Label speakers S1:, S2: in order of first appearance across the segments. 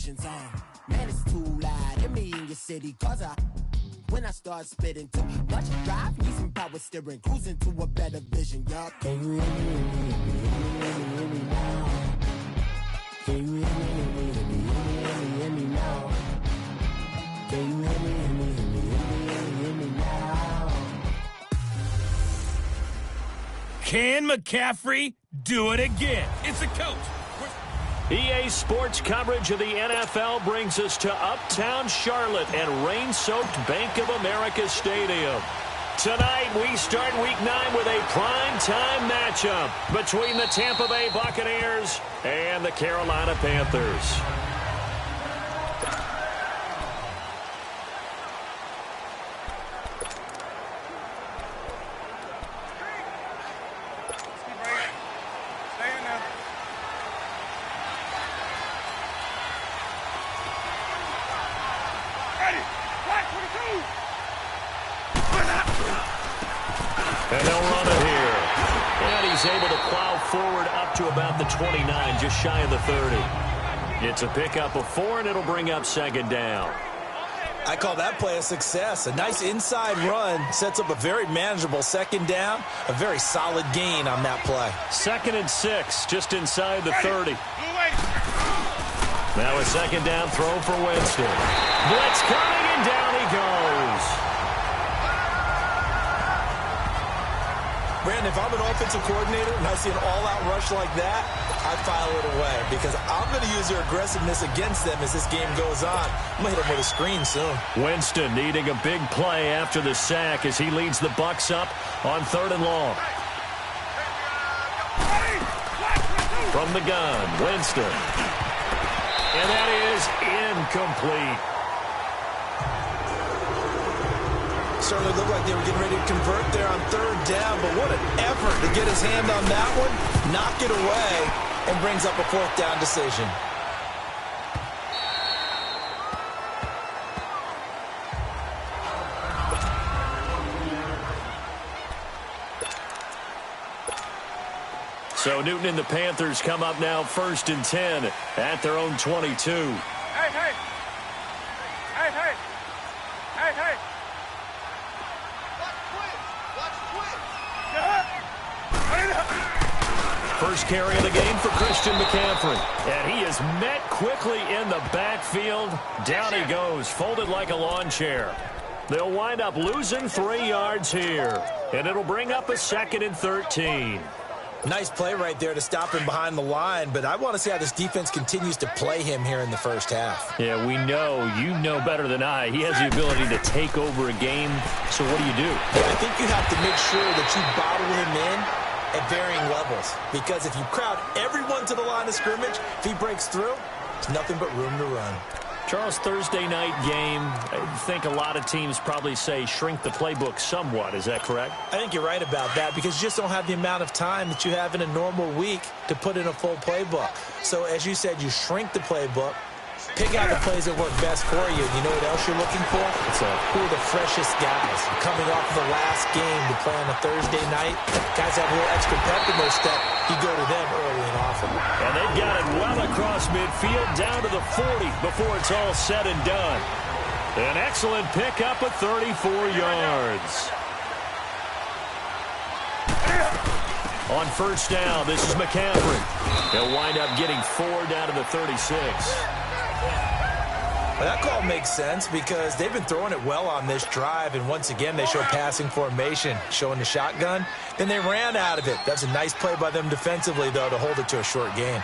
S1: visions on. Man, it's too loud in me in your city, cause when I start spitting too much drive, need some power steering, cruising to a better vision, y'all. Can you hear me now? Can you hear me now? Can you hear me now?
S2: Can McCaffrey do it again? It's a coach.
S3: EA Sports coverage of the NFL brings us to Uptown Charlotte and rain-soaked Bank of America Stadium. Tonight, we start Week 9 with a prime-time matchup between the Tampa Bay Buccaneers and the Carolina Panthers. And they'll run it here. And he's able to plow forward up to about the 29, just shy of the 30. It's a pickup of 4, and it'll bring up second down.
S4: I call that play a success. A nice inside run sets up a very manageable second down. A very solid gain on that play.
S3: 2nd and 6, just inside the 30. Now a second down throw for Winston. Blitz coming, and down he goes.
S4: Brandon, if I'm an offensive coordinator and I see an all-out rush like that, I file it away because I'm going to use their aggressiveness against them as this game goes on. I'm going to hit them with a screen soon.
S3: Winston needing a big play after the sack as he leads the Bucs up on 3rd and long. From the gun, Winston. And that is incomplete.
S4: Certainly looked like they were getting ready to convert there on 3rd down, but what an effort to get his hand on that one, knock it away, and brings up a 4th down decision.
S3: So Newton and the Panthers come up now 1st and 10 at their own 22.
S5: Hey.
S3: First carry of the game for Christian McCaffrey. And he is met quickly in the backfield. Down he goes, folded like a lawn chair. They'll wind up losing 3 yards here. And it'll bring up a 2nd and 13.
S4: Nice play right there to stop him behind the line, but I want to see how this defense continues to play him here in the first half.
S3: Yeah, we know. You know better than I. He has the ability to take over a game. So what do you do?
S4: I think you have to make sure that you bottle him in at varying levels, because if you crowd everyone to the line of scrimmage, if he breaks through, there's nothing but room to run.
S3: Charles, Thursday night game, I think a lot of teams probably say shrink the playbook somewhat. Is that correct?
S4: I think you're right about that because you just don't have the amount of time that you have in a normal week to put in a full playbook. So as you said, you shrink the playbook, pick out the plays that work best for you. You know what else you're looking for? Who are the freshest guys coming off the last game to play on a Thursday night? Guys have a little extra pep in their step. You go to them early and often.
S3: And they've got it well across midfield down to the 40 before it's all said and done. An excellent pickup of 34 yards. On first down, this is McCaffrey. He'll wind up getting 4 down to the 36.
S4: Well, that call makes sense because they've been throwing it well on this drive, and once again they show passing formation, showing the shotgun. Then they ran out of it. That's a nice play by them defensively, though, to hold it to a short gain.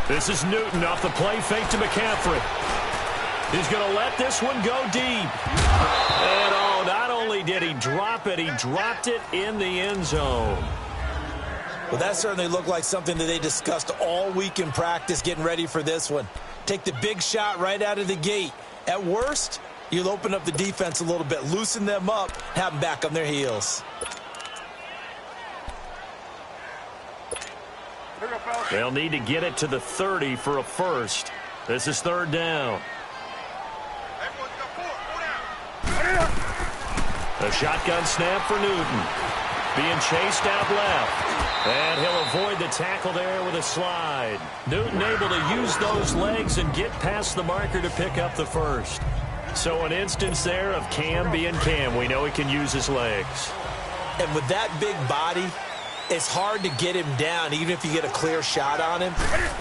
S3: This is Newton off the play fake to McCaffrey. He's going to let this one go deep. And, oh, not only did he drop it, he dropped it in the end zone.
S4: Well, that certainly looked like something that they discussed all week in practice getting ready for this one. Take the big shot right out of the gate. At worst, you'll open up the defense a little bit, loosen them up, have them back on their heels.
S3: They'll need to get it to the 30 for a first. This is 3rd down. A shotgun snap for Newton. Being chased out left. And he'll avoid the tackle there with a slide. Newton able to use those legs and get past the marker to pick up the first. So an instance there of Cam being Cam. We know he can use his legs.
S4: And with that big body, it's hard to get him down, even if you get a clear shot on him.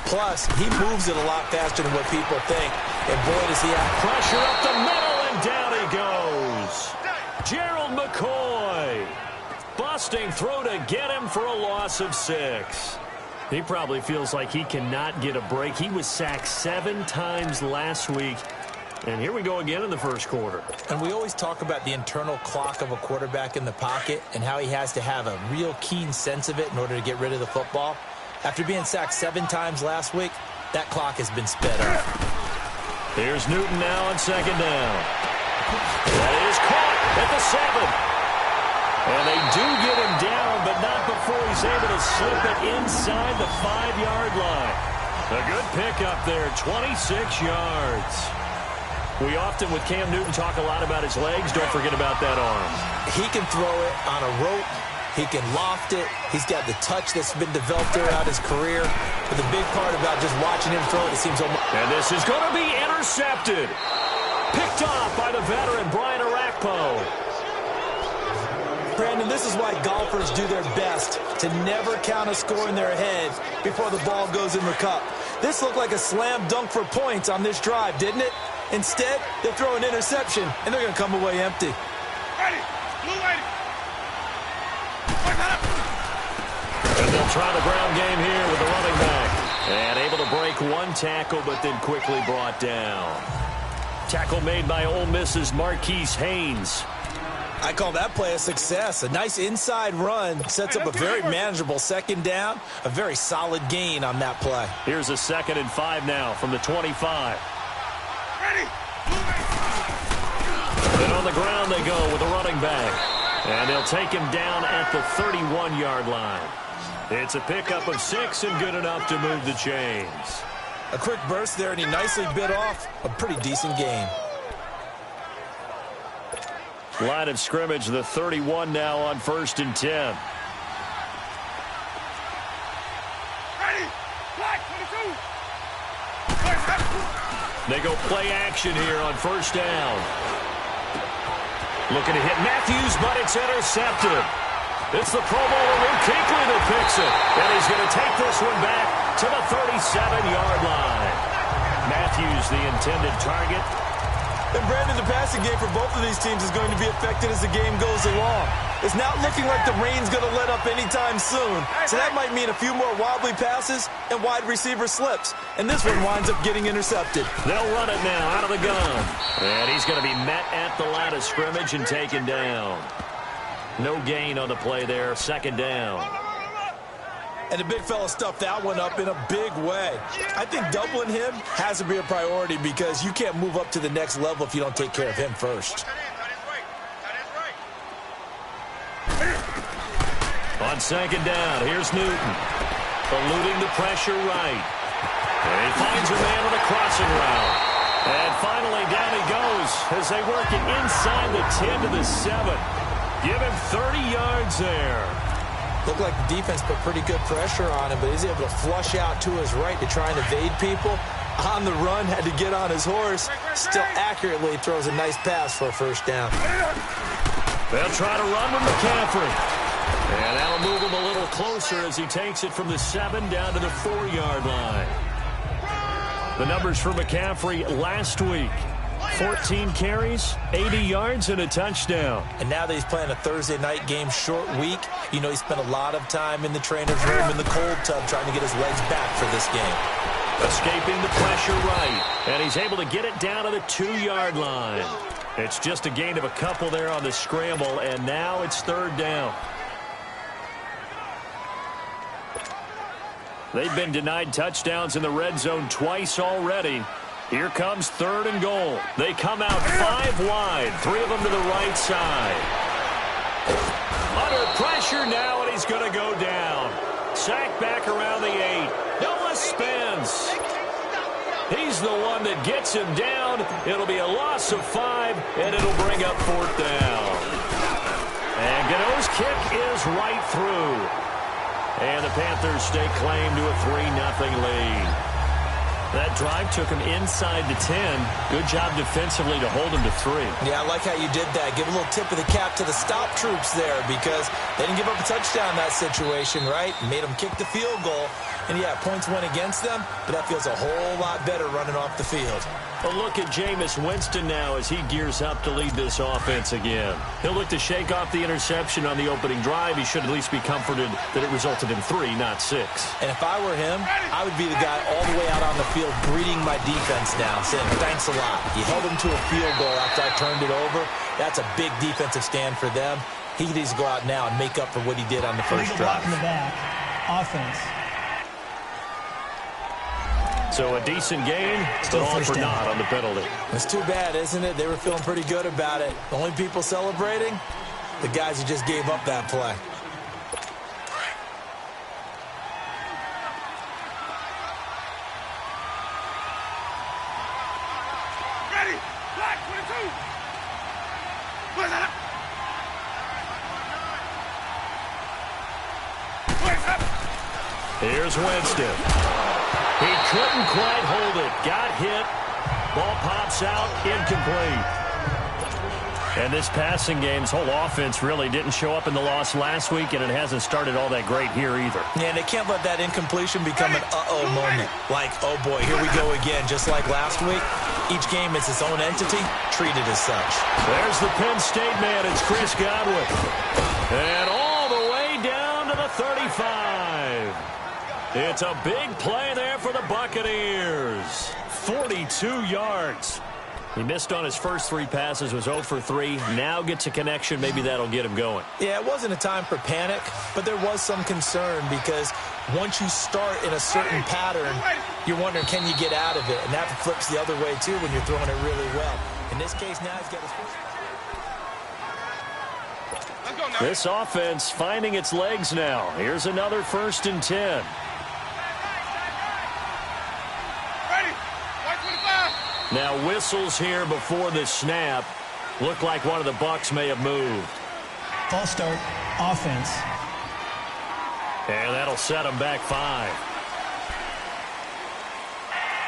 S4: Plus, he moves it a lot faster than what people think. And boy, does he have
S3: pressure up the middle, and down he goes. Gerald McCoy. Busting through to get him for a loss of 6. He probably feels like he cannot get a break. He was sacked 7 times last week. And here we go again in the first quarter.
S4: And we always talk about the internal clock of a quarterback in the pocket and how he has to have a real keen sense of it in order to get rid of the football. After being sacked 7 times last week, that clock has been sped up.
S3: Here's Newton now on second down. That is caught at the 7. And they do get him down, but not before he's able to slip it inside the 5-yard line. A good pickup there, 26 yards. We often, with Cam Newton, talk a lot about his legs. Don't forget about that arm.
S4: He can throw it on a rope. He can loft it. He's got the touch that's been developed throughout his career. But the big part about just watching him throw it, it seems almost...
S3: And this is going to be intercepted. Picked off by the veteran, Brian Arakpo.
S4: Brandon, this is why golfers do their best to never count a score in their head before the ball goes in the cup. This looked like a slam dunk for points on this drive, didn't it? Instead, they throw an interception, and they're going to come away empty.
S3: And they'll try the ground game here with the running back. And able to break one tackle, but then quickly brought down. Tackle made by Ole Miss's Marquise Haynes.
S4: I call that play a success. A nice inside run sets up a very manageable second down. A very solid gain on that play.
S3: Here's a 2nd and 5 now from the 25. And on the ground they go with the running back. And they'll take him down at the 31-yard line. It's a pickup of 6 and good enough to move the chains.
S4: A quick burst there, and he nicely bit off a pretty decent gain.
S3: Line of scrimmage, the 31 now on 1st and 10. They go play action here on 1st down. Looking to hit Matthews, but it's intercepted. It's the Pro Bowler Luke Kuechly that picks it. And he's going to take this one back to the 37-yard line. Matthews, the intended target.
S4: And Brandon, the passing game for both of these teams is going to be affected as the game goes along. It's not looking like the rain's going to let up anytime soon. So that might mean a few more wobbly passes and wide receiver slips. And this one winds up getting intercepted.
S3: They'll run it now out of the gun. And he's going to be met at the line of scrimmage and taken down. No gain on the play there, 2nd down.
S4: And the big fella stuffed that one up in a big way. I think doubling him has to be a priority because you can't move up to the next level if you don't take care of him first.
S3: On 2nd down, here's Newton. Eluding the pressure right. And he finds a man with a crossing route. And finally down he goes as they work it inside the 10 to the 7. Give him 30 yards there.
S4: Looked like the defense put pretty good pressure on him, but he's able to flush out to his right to try and evade people. On the run, had to get on his horse. Still accurately throws a nice pass for a 1st down.
S3: They'll try to run with McCaffrey. And that'll move him a little closer as he takes it from the 7 down to the 4-yard line. The numbers for McCaffrey last week. 14 carries, 80 yards, and a touchdown.
S4: And now that he's playing a Thursday night game, short week, you know he spent a lot of time in the trainer's room in the cold tub trying to get his legs back for this game.
S3: Escaping the pressure right, and he's able to get it down to the 2-yard line. It's just a gain of a couple there on the scramble, and now it's 3rd down. They've been denied touchdowns in the red zone twice already. Here comes 3rd and goal. They come out 5 wide, 3 of them to the right side. Under pressure now, and he's going to go down. Sacked back around the 8. Noah Spence. He's the one that gets him down. It'll be a loss of 5, and it'll bring up 4th down. And Gano's kick is right through. And the Panthers stake claim to a 3-0 lead. That drive took him inside the 10. Good job defensively to hold him to 3.
S4: Yeah, I like how you did that. Give a little tip of the cap to the stop troops there because they didn't give up a touchdown in that situation, right? Made them kick the field goal. And, yeah, points went against them, but that feels a whole lot better running off the field.
S3: A look at Jameis Winston now as he gears up to lead this offense again. He'll look to shake off the interception on the opening drive. He should at least be comforted that it resulted in 3, not 6.
S4: And if I were him, I would be the guy all the way out on the field greeting my defense now, saying thanks a lot. You held them to a field goal after I turned it over. That's a big defensive stand for them. He needs to go out now and make up for what he did on the first drive.
S5: Block in the back. Offense.
S3: So a decent game, but all for naught on the penalty.
S4: It's too bad, isn't it? They were feeling pretty good about it. The only people celebrating, the guys who just gave up that play.
S2: Ready? Black 22. Where's that? Where's up?
S3: Here's Winston. He couldn't quite hold it. Got hit. Ball pops out. Incomplete. And this passing game's whole offense really didn't show up in the loss last week, and it hasn't started all that great here either.
S4: Yeah, and they can't let that incompletion become an uh-oh moment. Like, oh boy, here we go again, just like last week. Each game is its own entity, treated as such.
S3: There's the Penn State man. It's Chris Godwin. And all the way down to the 35. It's a big play there for the Buccaneers. 42 yards. He missed on his first 3 passes, was 0 for 3. Now gets a connection. Maybe that'll get him going.
S4: Yeah, it wasn't a time for panic, but there was some concern because once you start in a certain pattern, you're wondering, can you get out of it? And that flips the other way, too, when you're throwing it really well. In this case, now he's got his first.
S3: This offense finding its legs now. Here's another 1st and 10. Now whistles here before the snap. Look like one of the Bucs may have moved.
S5: False start, offense.
S3: And that'll set them back 5.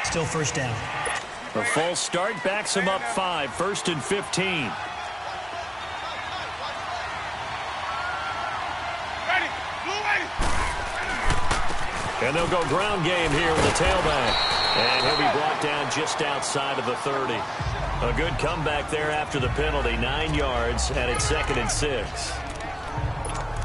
S5: Still first down.
S3: A false start backs him up 5. 1st and 15. And they'll go ground game here with the tailback. And he'll be brought down just outside of the 30. A good comeback there after the penalty. 9 yards, and it's 2nd and 6.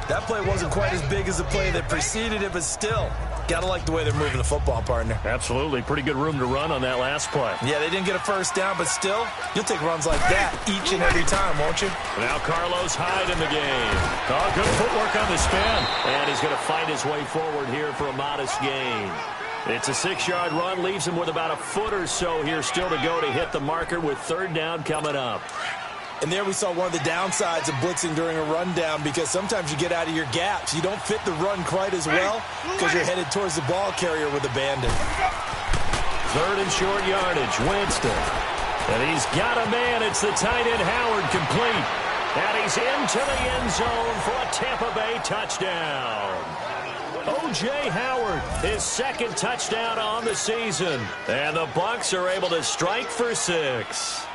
S4: That play wasn't quite as big as the play that preceded it, but still, gotta like the way they're moving the football, partner.
S3: Absolutely. Pretty good room to run on that last play.
S4: Yeah, they didn't get a first down, but still, you'll take runs like that each and every time, won't you?
S3: Now Carlos Hyde in the game. Oh, good footwork on the spin. And he's going to fight his way forward here for a modest gain. It's a 6-yard run, leaves him with about a foot or so here still to go to hit the marker with 3rd down coming up.
S4: And there we saw one of the downsides of blitzing during a rundown because sometimes you get out of your gaps. You don't fit the run quite as well because you're headed towards the ball carrier with abandon.
S3: 3rd and short yardage, Winston. And he's got a man. It's the tight end Howard complete. And he's into the end zone for a Tampa Bay touchdown. O.J. Howard, his 2nd touchdown on the season. And the Bucs are able to strike for 6.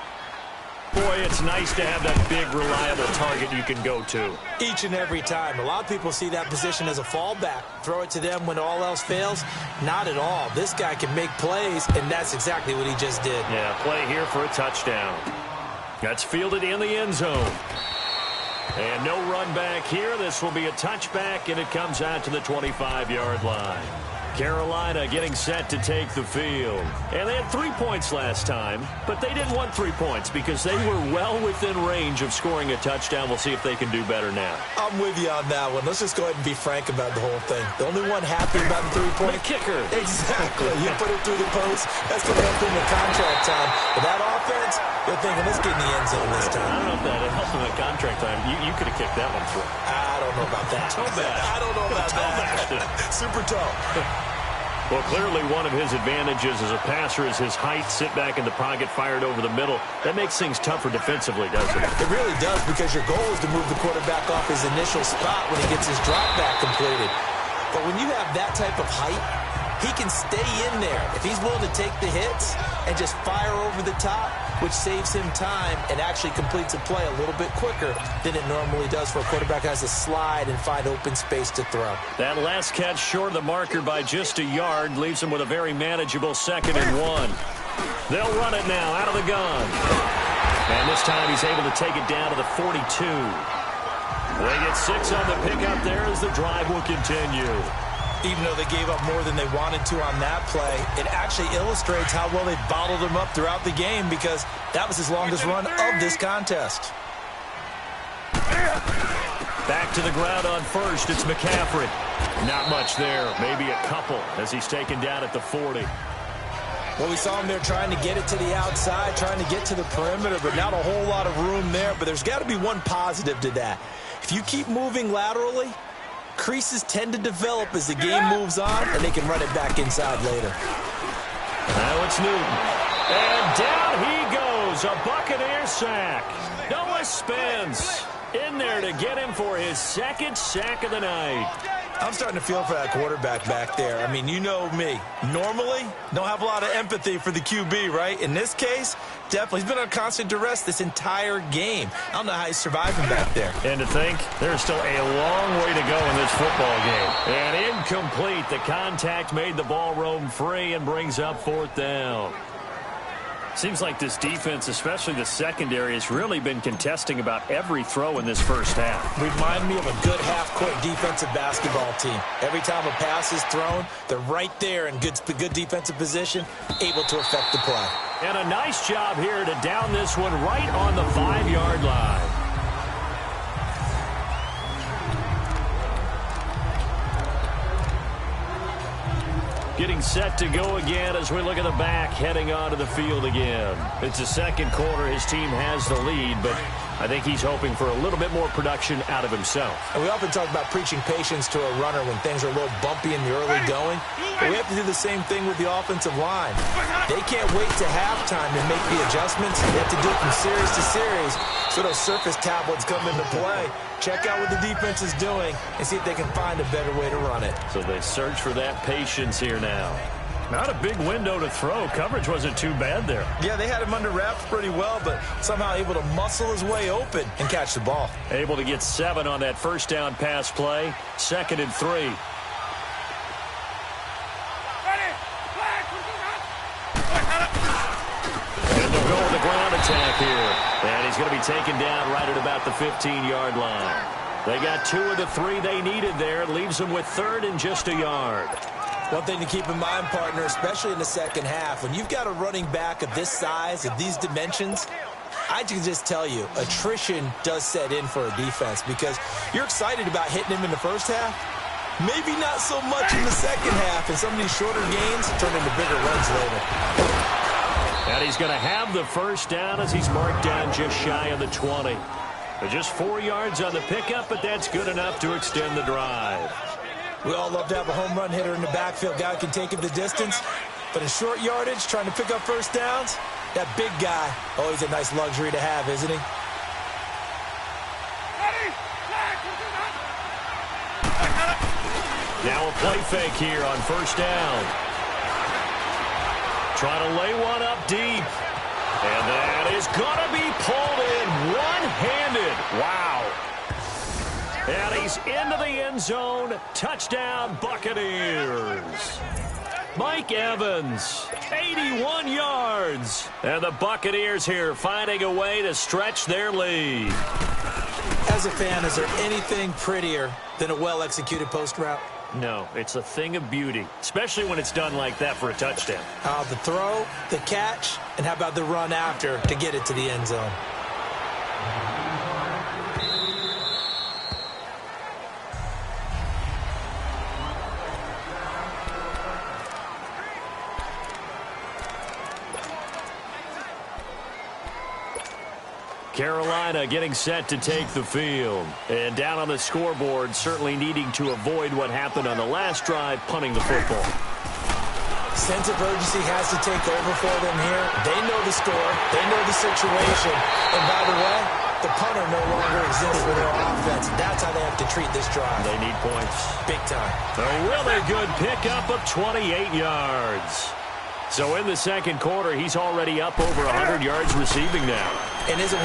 S3: Boy, it's nice to have that big, reliable target you can go to.
S4: Each and every time. A lot of people see that position as a fallback. Throw it to them when all else fails. Not at all. This guy can make plays, and that's exactly what he just did.
S3: Yeah, play here for a touchdown. That's fielded in the end zone. And no run back here. This will be a touchback, and it comes out to the 25-yard line. Carolina getting set to take the field. And they had 3 points last time, but they didn't want 3 points because they were well within range of scoring a touchdown. We'll see if they can do better now.
S4: I'm with you on that one. Let's just go ahead and be frank about the whole thing. The only one happy about the 3-point
S3: kicker.
S4: Exactly. You put it through the post. That's going to help in the contract time. But that offense, they're thinking, let's get in the end zone this time.
S3: I don't know if that helped in the contract time. You could have kicked that one through.
S4: I don't know about that.
S3: Toe bash.
S4: I don't know about that. Super toe.
S3: Well, clearly one of his advantages as a passer is his height. Sit back in the pocket, fired over the middle. That makes things tougher defensively, doesn't it?
S4: It really does, because your goal is to move the quarterback off his initial spot when he gets his drop back completed. But when you have that type of height, he can stay in there if he's willing to take the hits and just fire over the top, which saves him time and actually completes a play a little bit quicker than it normally does for a quarterback who has to slide and find open space to throw.
S3: That last catch short of the marker by just a yard leaves him with a very manageable 2nd and 1. They'll run it now out of the gun. And this time he's able to take it down to the 42. They get 6 on the pickup there as the drive will continue.
S4: Even though they gave up more than they wanted to on that play, it actually illustrates how well they bottled him up throughout the game because that was his longest run of this contest.
S3: Back to the ground on first. It's McCaffrey. Not much there. Maybe a couple as he's taken down at the 40.
S4: Well, we saw him there trying to get it to the outside, trying to get to the perimeter, but not a whole lot of room there. But there's got to be one positive to that. If you keep moving laterally, creases tend to develop as the game moves on, and they can run it back inside later.
S3: Now it's Newton. And down he goes. A Buccaneer sack. Noah Spence in there to get him for his 2nd sack of the night.
S4: I'm starting to feel for that quarterback back there. I mean, you know me. Normally, don't have a lot of empathy for the QB, right? In this case, definitely. He's been on constant duress this entire game. I don't know how he's surviving back there.
S3: And to think, there's still a long way to go in this football game. And incomplete. The contact made the ball roam free and brings up 4th down. Seems like this defense, especially the secondary, has really been contesting about every throw in this first half.
S4: Remind me of a good half-court defensive basketball team. Every time a pass is thrown, they're right there in good defensive position, able to affect the play.
S3: And a nice job here to down this one right on the 5-yard line. Getting set to go again as we look at the back, heading onto the field again. It's the 2nd quarter. His team has the lead, but I think he's hoping for a little bit more production out of himself.
S4: And we often talk about preaching patience to a runner when things are a little bumpy in the early going. But we have to do the same thing with the offensive line. They can't wait to halftime to make the adjustments. They have to do it from series to series so those surface tablets come into play. Check out what the defense is doing and see if they can find a better way to run it.
S3: So they search for that patience here now. Not a big window to throw. Coverage wasn't too bad there.
S4: Yeah, they had him under wraps pretty well, but somehow able to muscle his way open and catch the ball.
S3: Able to get 7 on that 1st down pass play. 2nd and 3. And they'll go with the ground attack here. And he's going to be taken down right at about the 15-yard line. They got 2 of the 3 they needed there. It leaves them with 3rd and just a yard.
S4: One thing to keep in mind, partner, especially in the second half, when you've got a running back of this size, of these dimensions, I can just tell you, attrition does set in for a defense because you're excited about hitting him in the first half. Maybe not so much in the second half, and some of these shorter gains turn into bigger runs later.
S3: And he's going to have the 1st down as he's marked down just shy of the 20. But just 4 yards on the pickup, but that's good enough to extend the drive.
S4: We all love to have a home run hitter in the backfield. Guy can take him the distance. But in short yardage, trying to pick up 1st downs, that big guy, always a nice luxury to have, isn't he?
S3: Now a play fake here on 1st down. Trying to lay one up deep. And that is going to be pulled in one-handed. Wow. And he's into the end zone. Touchdown, Buccaneers. Mike Evans, 81 yards. And the Buccaneers here finding a way to stretch their lead.
S4: As a fan, is there anything prettier than a well-executed post route?
S3: No, it's a thing of beauty, especially when it's done like that for a touchdown.
S4: The throw, the catch, and how about the run after to get it to the end zone?
S3: Carolina getting set to take the field. And down on the scoreboard, certainly needing to avoid what happened on the last drive, punting the football.
S4: Sense of urgency has to take over for them here. They know the score. They know the situation. And by the way, the punter no longer exists for their offense. That's how they have to treat this drive.
S3: They need points.
S4: Big time.
S3: A really good pickup of 28 yards. So in the second quarter, he's already up over 100 yards receiving now.
S4: And isn't 100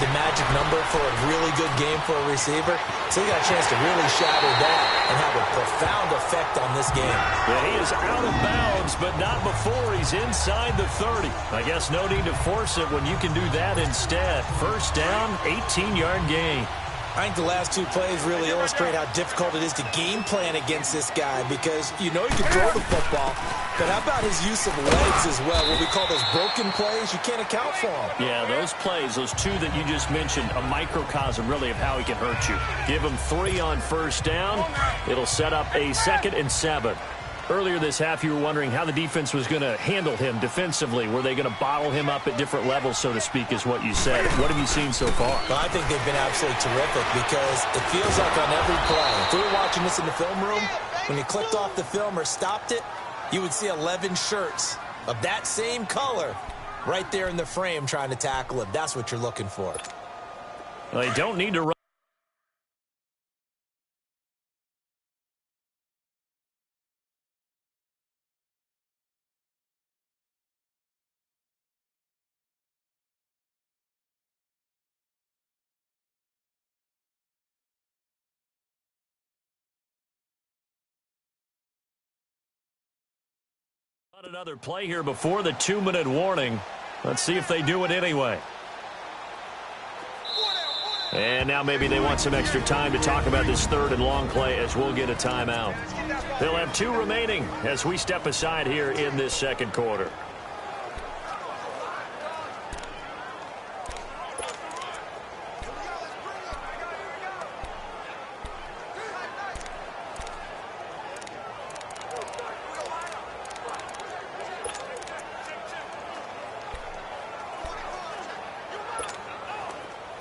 S4: the magic number for a really good game for a receiver? So he got a chance to really shatter that and have a profound effect on this game.
S3: Yeah, he is out of bounds, but not before he's inside the 30. I guess no need to force it when you can do that instead. First down, 18-yard gain.
S4: I think the last two plays really illustrate how difficult it is to game plan against this guy because you know he can throw the football, but how about his use of legs as well? What we call those broken plays, you can't account for them.
S3: Yeah, those plays, those two that you just mentioned, a microcosm really of how he can hurt you. Give him 3 on first down. It'll set up a 2nd and 7. Earlier this half, you were wondering how the defense was going to handle him defensively. Were they going to bottle him up at different levels, so to speak, is what you said. What have you seen so far?
S4: Well, I think they've been absolutely terrific because it feels like on every play, if we were watching this in the film room, when you clicked off the film or stopped it, you would see 11 shirts of that same color right there in the frame trying to tackle him. That's what you're looking for.
S3: Well, they don't need to run. Another play here before the 2-minute warning. Let's see if they do it anyway. And now maybe they want some extra time to talk about this 3rd and long play as we'll get a timeout. They'll have 2 remaining as we step aside here in this second quarter.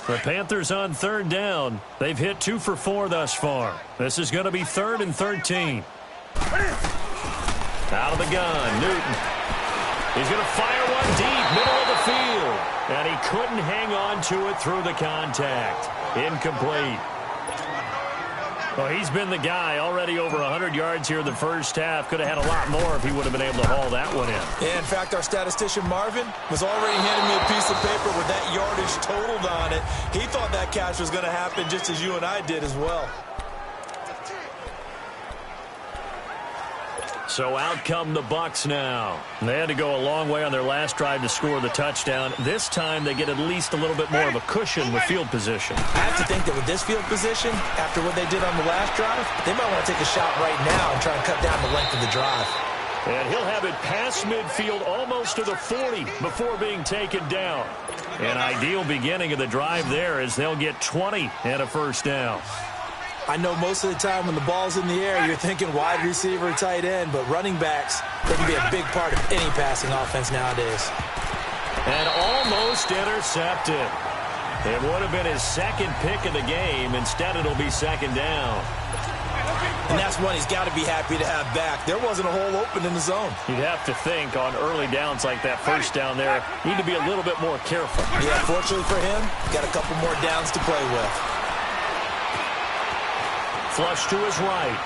S3: The Panthers on 3rd down. They've hit 2 for 4 thus far. This is going to be 3rd and 13. Out of the gun, Newton. He's going to fire one deep, middle of the field. And he couldn't hang on to it through the contact. Incomplete. Well, he's been the guy already over 100 yards here in the first half. Could have had a lot more if he would have been able to haul that one in.
S4: Yeah, in fact, our statistician Marvin was already handing me a piece of paper with that yardage totaled on it. He thought that catch was going to happen just as you and I did as well.
S3: So out come the Bucs now. They had to go a long way on their last drive to score the touchdown. This time they get at least a little bit more of a cushion with field position.
S4: I have to think that with this field position, after what they did on the last drive, they might want to take a shot right now and try and cut down the length of the drive.
S3: And he'll have it past midfield almost to the 40 before being taken down. An ideal beginning of the drive there as they'll get 20 and a first down.
S4: I know most of the time when the ball's in the air, you're thinking wide receiver, tight end, but running backs, they can be a big part of any passing offense nowadays.
S3: And almost intercepted. It would have been his 2nd pick of the game. Instead, it'll be 2nd down.
S4: And that's one he's got to be happy to have back. There wasn't a hole open in the zone.
S3: You'd have to think on early downs like that first down there, need to be a little bit more careful.
S4: Yeah, fortunately for him, got a couple more downs to play with.
S3: Flush to his right.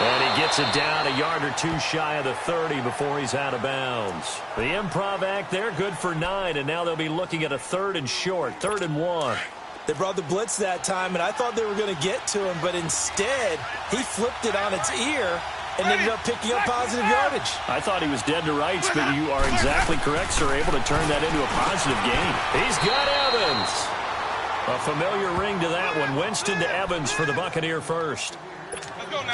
S3: And he gets it down a yard or 2 shy of the 30 before he's out of bounds. The improv act there, good for 9, and now they'll be looking at a 3rd and short, 3rd and 1.
S4: They brought the blitz that time, and I thought they were going to get to him, but instead, he flipped it on its ear and ended up picking up positive yardage.
S3: I thought he was dead to rights, but you are exactly correct, sir, able to turn that into a positive gain. He's got Evans. A familiar ring to that one. Winston to Evans for the Buccaneer first.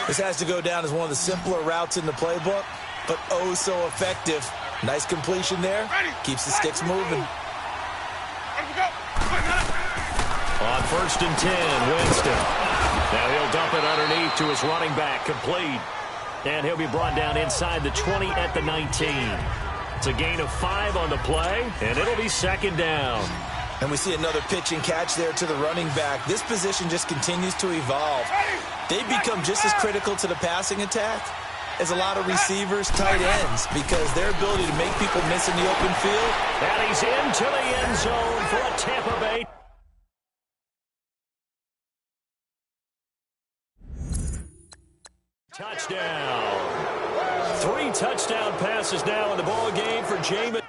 S4: This has to go down as one of the simpler routes in the playbook, but oh so effective. Nice completion there. Keeps the sticks moving.
S3: On 1st and 10, Winston. Now he'll dump it underneath to his running back, complete. And he'll be brought down inside the 20 at the 19. It's a gain of 5 on the play, and it'll be 2nd down.
S4: And we see another pitch and catch there to the running back. This position just continues to evolve. They become just as critical to the passing attack is a lot of receivers, tight ends, because their ability to make people miss in the open field.
S3: And he's into the end zone for a Tampa Bay. Touchdown. 3 touchdown passes now in the ball game for Jameis.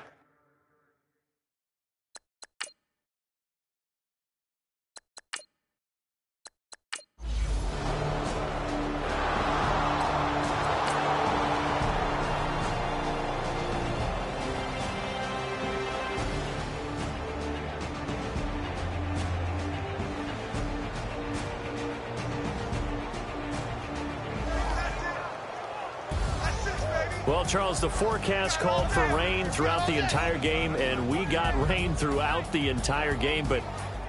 S3: Well, Charles, the forecast called for rain throughout the entire game, and we got rain throughout the entire game. But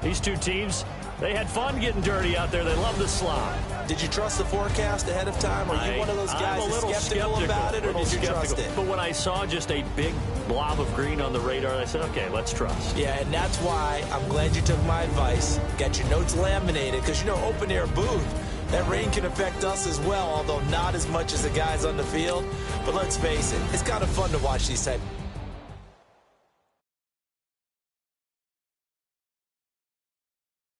S3: these two teams, they had fun getting dirty out there. They love the slop.
S4: Did you trust the forecast ahead of time? Are you one of those guys that's skeptical about it, or did you trust it?
S3: But when I saw just a big blob of green on the radar, I said, okay, let's trust.
S4: Yeah, and that's why I'm glad you took my advice. Got your notes laminated, because, you know, open-air booth, that rain can affect us as well, although not as much as the guys on the field. But let's face it, it's kind of fun to watch these type